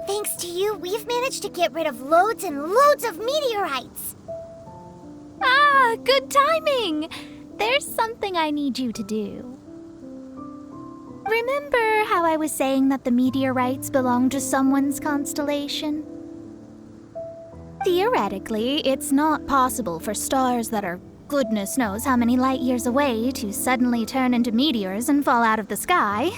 Thanks to you, we've managed to get rid of loads and loads of meteorites! Ah, good timing! There's something I need you to do. Remember how I was saying that the meteorites belong to someone's constellation? Theoretically, it's not possible for stars that are goodness knows how many light years away to suddenly turn into meteors and fall out of the sky.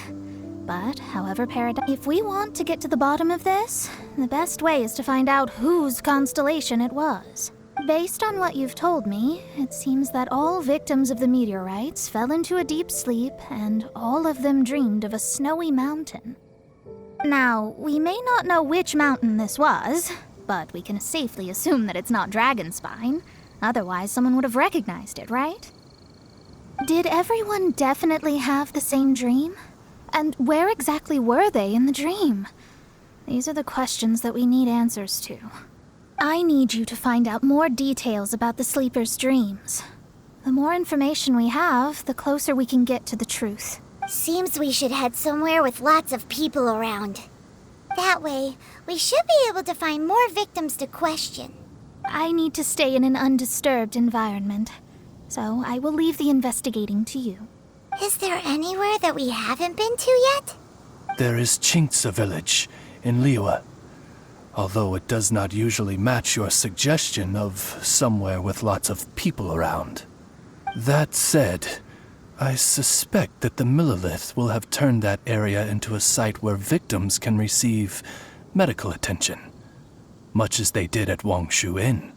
But, however if we want to get to the bottom of this, the best way is to find out whose constellation it was. Based on what you've told me, it seems that all victims of the meteorites fell into a deep sleep, and all of them dreamed of a snowy mountain. Now, we may not know which mountain this was, but we can safely assume that it's not Dragonspine. Otherwise, someone would have recognized it, right? Did everyone definitely have the same dream? And where exactly were they in the dream? These are the questions that we need answers to. I need you to find out more details about the sleeper's dreams. The more information we have, the closer we can get to the truth. Seems we should head somewhere with lots of people around. That way, we should be able to find more victims to question. I need to stay in an undisturbed environment, so I will leave the investigating to you. Is there anywhere that we haven't been to yet? There is Chinksa village in Liyue, although it does not usually match your suggestion of somewhere with lots of people around. That said, I suspect that the Millilith will have turned that area into a site where victims can receive medical attention, much as they did at Wangshu Inn.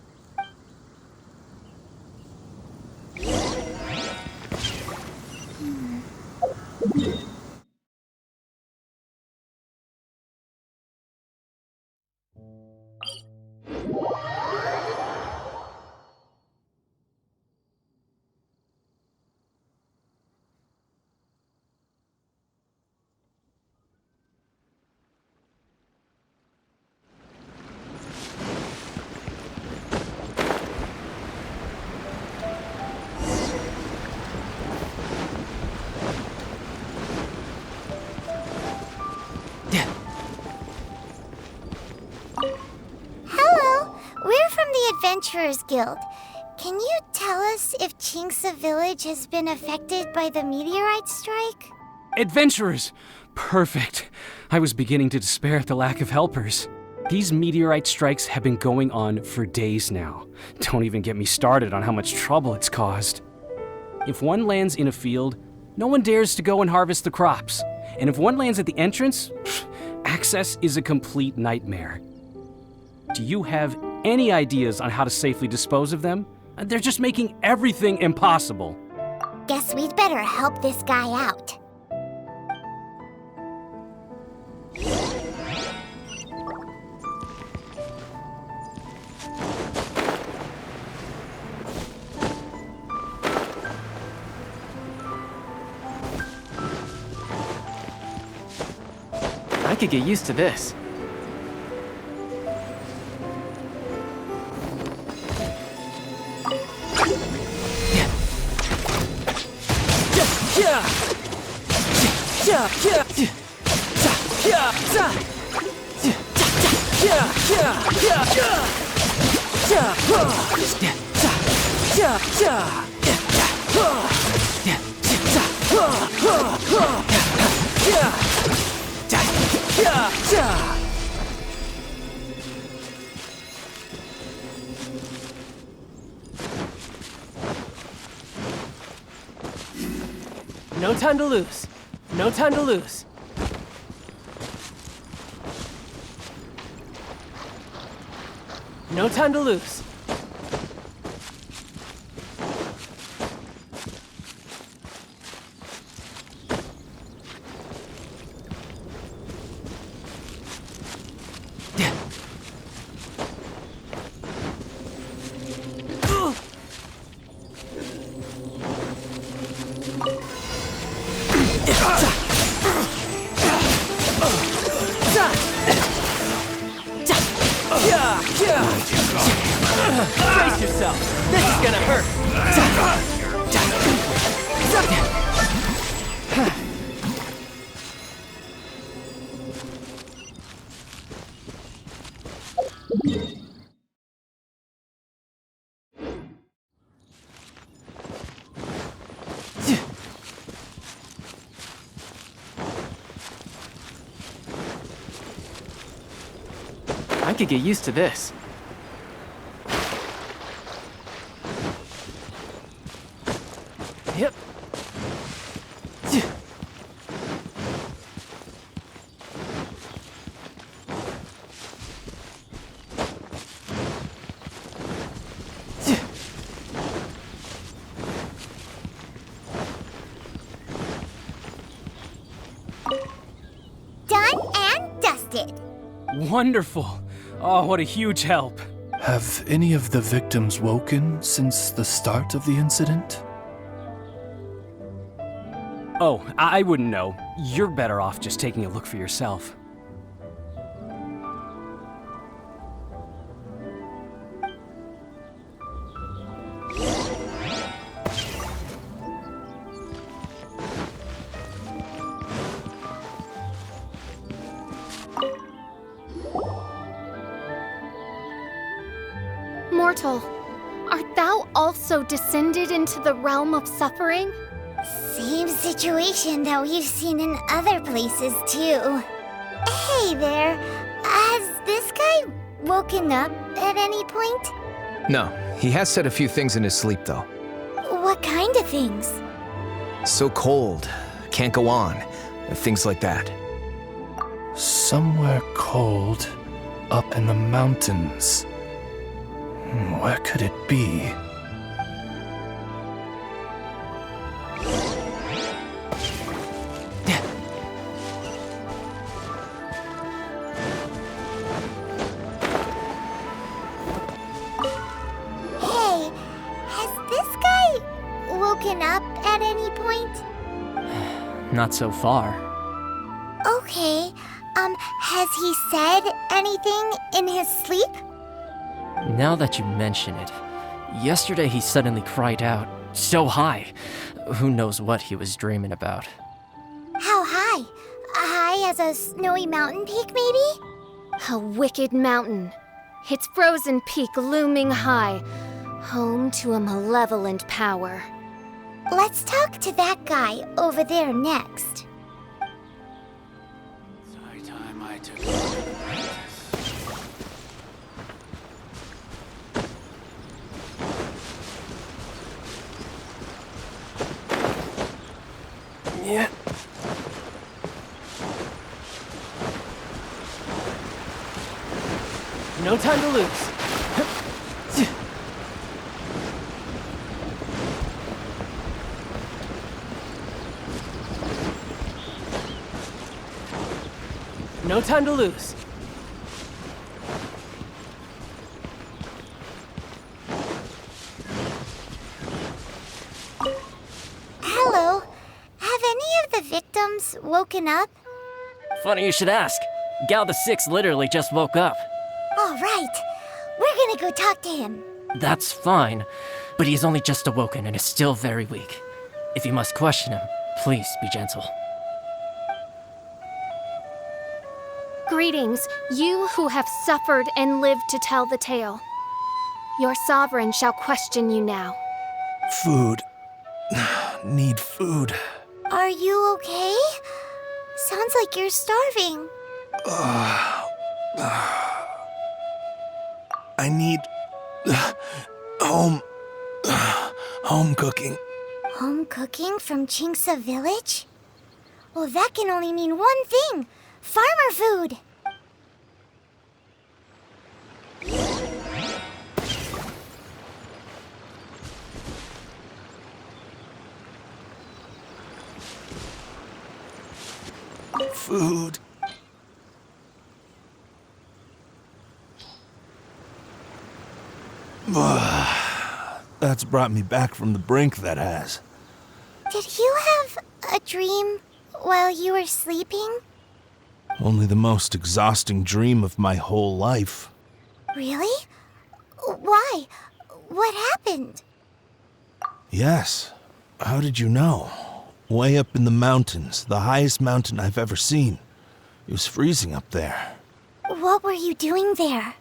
Adventurers Guild. Can you tell us if Chinksa village has been affected by the meteorite strike? Adventurers! Perfect. I was beginning to despair at the lack of helpers. These meteorite strikes have been going on for days now. Don't even get me started on how much trouble it's caused. If one lands in a field, no one dares to go and harvest the crops. And if one lands at the entrance, access is a complete nightmare. Do you have any ideas on how to safely dispose of them? They're just making everything impossible. Guess we'd better help this guy out. I could get used to this. No time to lose. No time to lose. No time to lose. Brace yourself. This is gonna hurt. I could get used to this. Yep. Done and dusted. Wonderful. Oh, what a huge help. Have any of the victims woken since the start of the incident? Oh, I wouldn't know. You're better off just taking a look for yourself. Mortal, art thou also descended into the realm of suffering? Same situation that we've seen in other places, too. Hey there, has this guy woken up at any point? No, he has said a few things in his sleep, though. What kind of things? So cold, can't go on, and things like that. Somewhere cold, up in the mountains. Where could it be? Hey, has this guy woken up at any point? Not so far. Okay, has he said anything in his sleep? Now that you mention it, yesterday he suddenly cried out, so high. Who knows what he was dreaming about. How high? High as a snowy mountain peak, maybe? A wicked mountain, its frozen peak looming high, home to a malevolent power. Let's talk to that guy over there next. Yeah. No time to lose. No time to lose. Hello. Have any of the victims woken up? Funny you should ask. Gal the Six literally just woke up. All right. We're gonna go talk to him. That's fine, but he's only just awoken and is still very weak. If you must question him, please be gentle. Greetings, you who have suffered and lived to tell the tale. Your sovereign shall question you now. Food. Need food. Are you okay? Sounds like you're starving. I need home cooking. Home cooking from Chinksa village? Well, that can only mean one thing. Farmer food! Food. That's brought me back from the brink, that has. Did you have a dream while you were sleeping? Only the most exhausting dream of my whole life. Really? Why? What happened? Yes. How did you know? Way up in the mountains, the highest mountain I've ever seen. It was freezing up there. What were you doing there?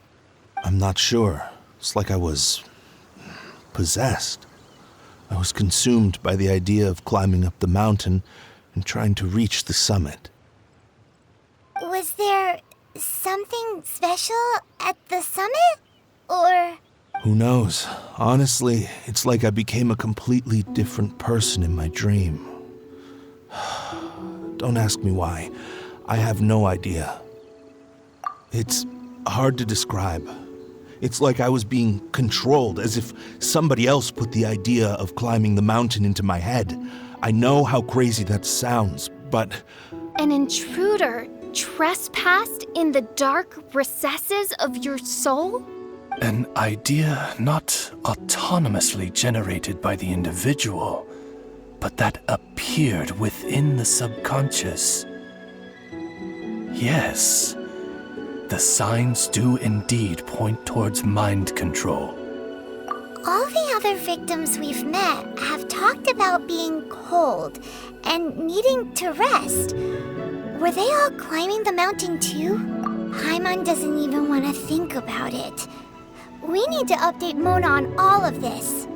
I'm not sure. It's like I was possessed. I was consumed by the idea of climbing up the mountain and trying to reach the summit. Was there something special at the summit? Or... Who knows? Honestly, it's like I became a completely different person in my dream. Don't ask me why. I have no idea. It's hard to describe. It's like I was being controlled, as if somebody else put the idea of climbing the mountain into my head. I know how crazy that sounds, but... An intruder trespassed in the dark recesses of your soul? An idea not autonomously generated by the individual, but that appeared within the subconscious. Yes, the signs do indeed point towards mind control. all the other victims we've met have talked about being cold and needing to rest. Were they all climbing the mountain too? Paimon doesn't even want to think about it. We need to update Mona on all of this.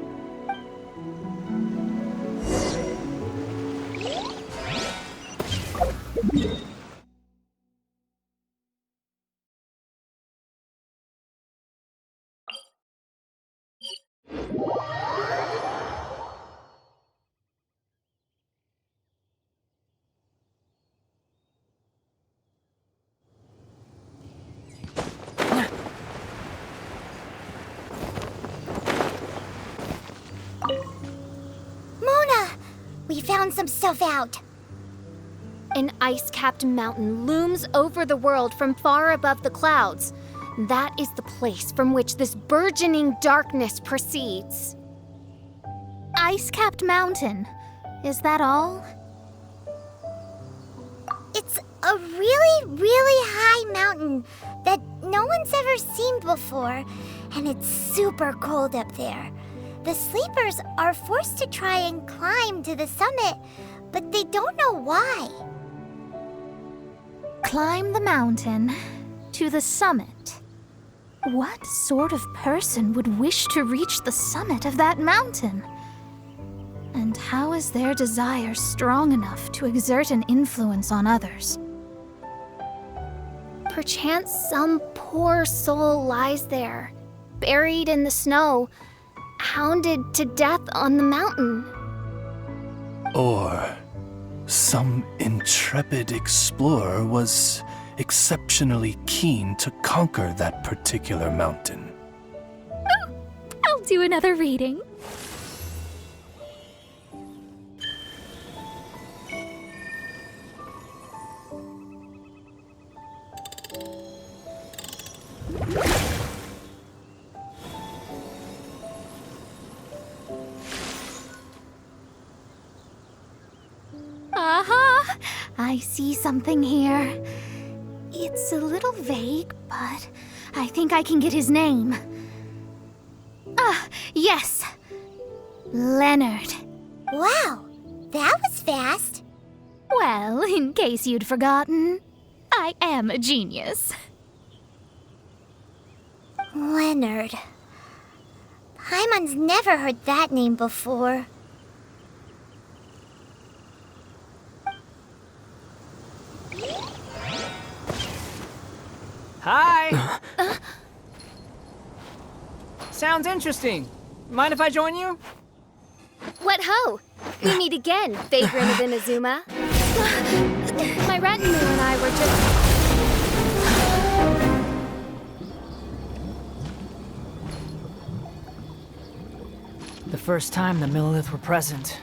Mona! We found some stuff out. An ice-capped mountain looms over the world from far above the clouds. That is the place from which this burgeoning darkness proceeds. Ice-capped mountain. Is that all? It's a really, really high mountain that no one's ever seen before, and it's super cold up there. The sleepers are forced to try and climb to the summit, but they don't know why. Climb the mountain to the summit. What sort of person would wish to reach the summit of that mountain? And how is their desire strong enough to exert an influence on others? Perchance some poor soul lies there, buried in the snow, hounded to death on the mountain. Or some intrepid explorer was exceptionally keen to conquer that particular mountain. I'll do another reading. Aha! I see something here. It's a little vague, but I think I can get his name. Ah, yes! Leonard. Wow, that was fast. Well, in case you'd forgotten, I am a genius. Leonard. Paimon's never heard that name before. Hi! Sounds interesting. Mind if I join you? What ho! We meet again, vagrant of Inazuma. My retinue and I were just... The first time the Millelith were present,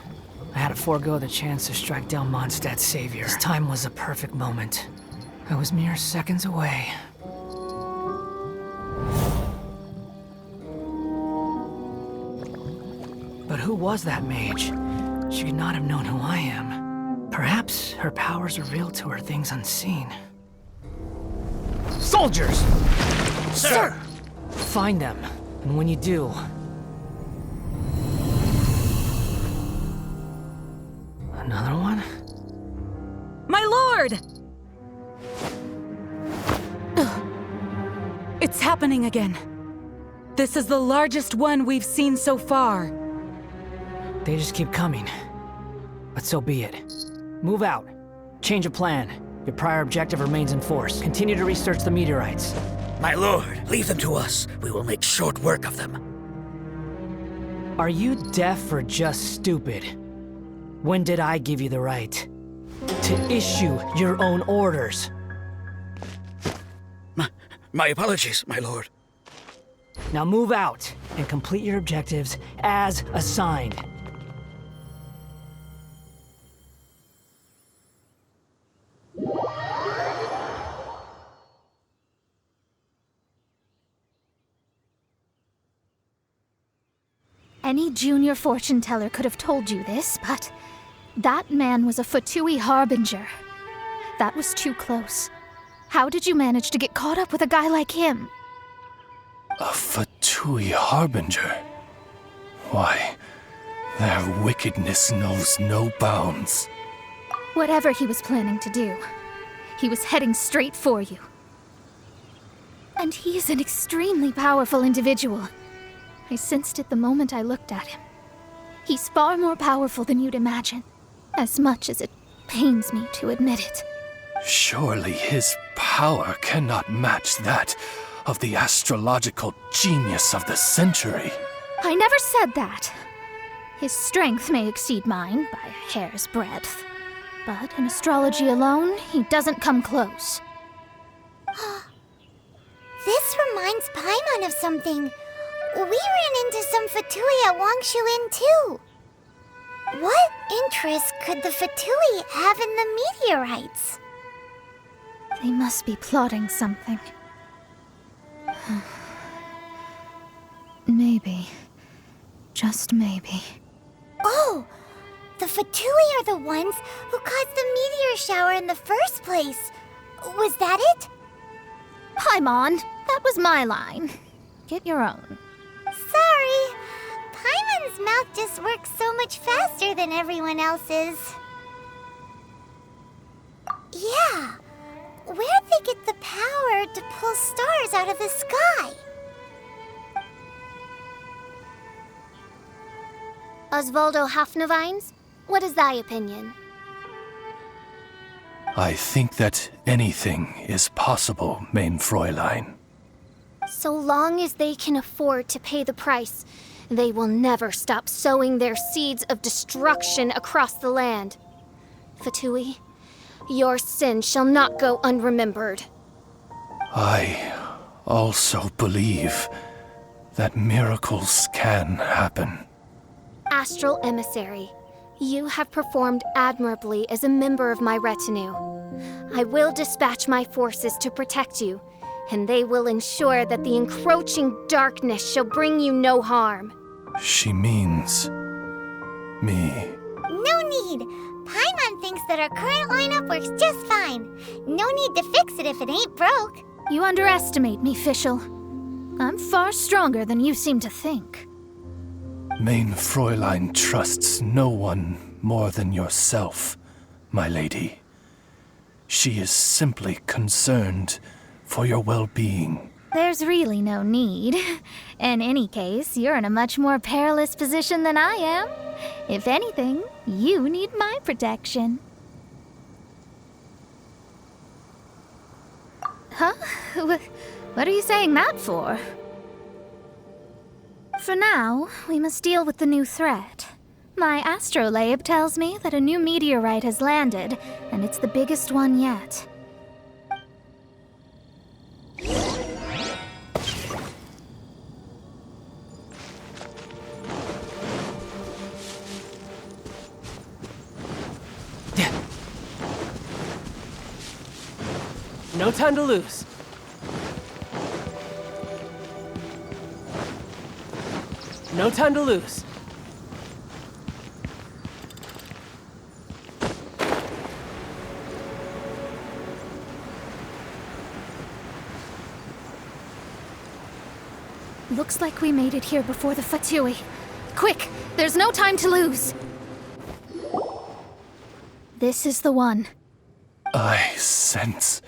I had to forego the chance to strike down Mondstadt's savior. This time was a perfect moment. I was mere seconds away. But who was that mage? She could not have known who I am. Perhaps her powers revealed to her things unseen. Soldiers! Sir! Find them, and when you do... Another one? My lord! It's happening again. This is the largest one we've seen so far. They just keep coming. But so be it. Move out. Change of plan. Your prior objective remains in force. Continue to research the meteorites. My lord, leave them to us. We will make short work of them. Are you deaf or just stupid? When did I give you the right to issue your own orders? My apologies, my lord. Now move out and complete your objectives as assigned. Any junior fortune teller could have told you this, but that man was a Fatui Harbinger. That was too close. How did you manage to get caught up with a guy like him? A Fatui Harbinger? Why, their wickedness knows no bounds. Whatever he was planning to do, he was heading straight for you. And he is an extremely powerful individual. I sensed it the moment I looked at him. He's far more powerful than you'd imagine, as much as it pains me to admit it. Surely his power cannot match that of the astrological genius of the century. I never said that. His strength may exceed mine by a hair's breadth, but in astrology alone, he doesn't come close. This reminds Paimon of something. We ran into some Fatui at Wangshu Inn too. What interest could the Fatui have in the meteorites? They must be plotting something. Maybe. Just maybe. Oh! The Fatui are the ones who caused the meteor shower in the first place. Was that it? Paimon, that was my line. Get your own. Sorry. Paimon's mouth just works so much faster than everyone else's. Yeah. Where'd they get the power to pull stars out of the sky? Osvaldo Hafnavines, what is thy opinion? I think that anything is possible, Main Fräulein. So long as they can afford to pay the price, they will never stop sowing their seeds of destruction across the land. Fatui, your sin shall not go unremembered. I also believe that miracles can happen. Astral Emissary, you have performed admirably as a member of my retinue. I will dispatch my forces to protect you, and they will ensure that the encroaching darkness shall bring you no harm. She means me. No need. Paimon thinks that our current lineup works just fine. No need to fix it if it ain't broke. You underestimate me, Fischl. I'm far stronger than you seem to think. Main Fräulein trusts no one more than yourself, my lady. She is simply concerned for your well-being. There's really no need. In any case, you're in a much more perilous position than I am. If anything, you need my protection. Huh? What are you saying that for? For now, we must deal with the new threat. My astrolabe tells me that a new meteorite has landed, and it's the biggest one yet. No time to lose. No time to lose. Looks like we made it here before the Fatui. Quick! There's no time to lose! This is the one. I sense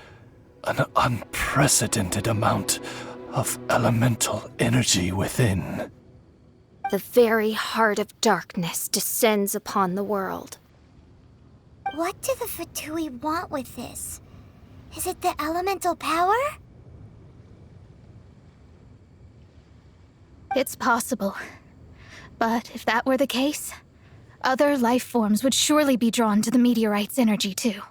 an unprecedented amount of elemental energy within. The very heart of darkness descends upon the world. What do the Fatui want with this? Is it the elemental power? It's possible. But if that were the case, other life forms would surely be drawn to the meteorite's energy too.